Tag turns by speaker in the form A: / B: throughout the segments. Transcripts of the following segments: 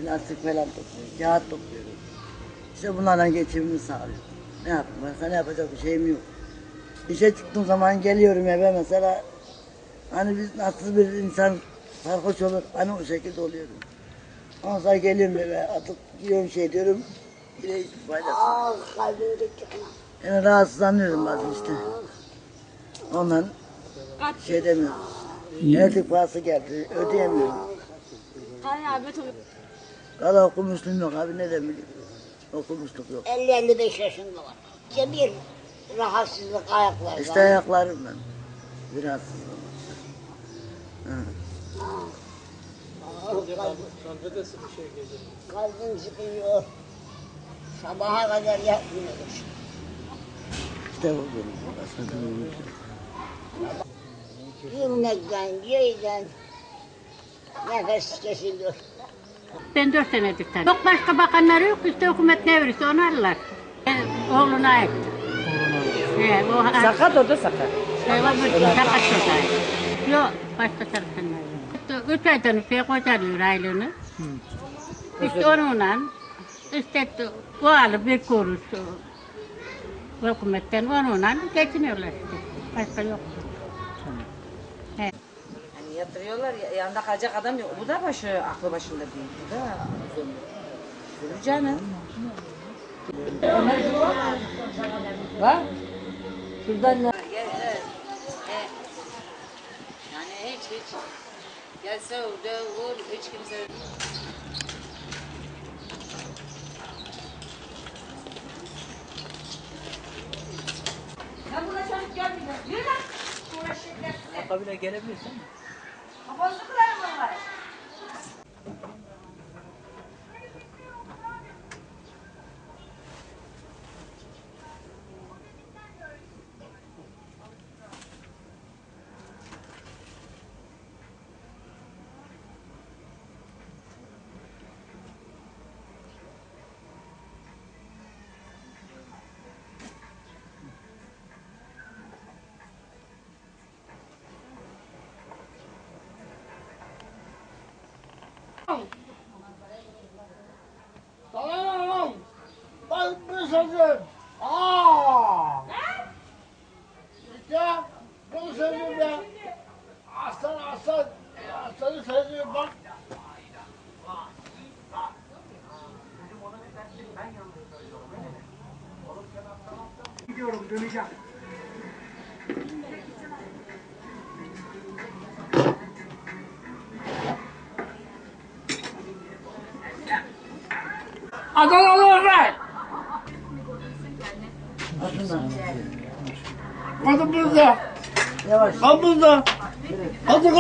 A: Plastik falan topluyorum, kağıt topluyorum. İşte bunlarla geçimimi sağlıyorum. Ne yapayım, başka ne yapacak bir şeyim yok. İşe çıktığım zaman geliyorum eve mesela, hani biz nasıl bir insan sarhoş olur, hani o şekilde oluyorum. Ondan sonra geliyorum eve, atıp yiyorum şey diyorum, yine hiçbir faydası yok. Yani rahatsızlanıyorum bazen işte. Ondan şey demiyoruz. Elektrik parası geldi, ödeyemiyorum. Valla okumuşluğum yok abi, ne bileyim. Okumuşluk yok.
B: 50-55 yaşında var. İşte bir rahatsızlık ayaklarda.
A: İşte ayaklarım ben. Bir rahatsızlığım var. Hı.
B: Kalbim sıkılıyor. Sabaha kadar yatmıyoruz.
A: İşte bu benim. Başka durumum yok.
B: Yürümekten, yiyden nefes kesiliyor.
C: Ben 4 senedir tanıyorum. Yok başka bakanları yok, işte hükümet ne verirse onu alırlar. Oğluna ait.
D: Sakat o da sakat.
C: Sakat çocuğu. Yok, başka çalışanlar yok. 3 aydan üstüye kocarıyor aylığını. İşte onunla, işte o alıp bir kuruş hükümetten onunla geçiniyorlar işte. Başka yok.
D: Yani yatırıyorlar, yanında kalacak adam yok. Bu da aklı başında değil. Bu da üzülür canım. Bak. Şuradan ne?
E: Yani hiç gelse orada olur hiç kimse.
F: Akabine gelebilirsin.
G: Tamam. Ben bir sözüm. Aa. İşte bu sözümle aslanı sözüm bak. Gidiyorum, döneceğim. Adanalı öğren. Kadın burada.
A: Yavaş.
G: Kadın burada. Kadın.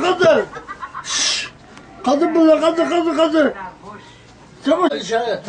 G: Kadın. Şşş. Kadın burada, kadın. Çabuk. İşaret.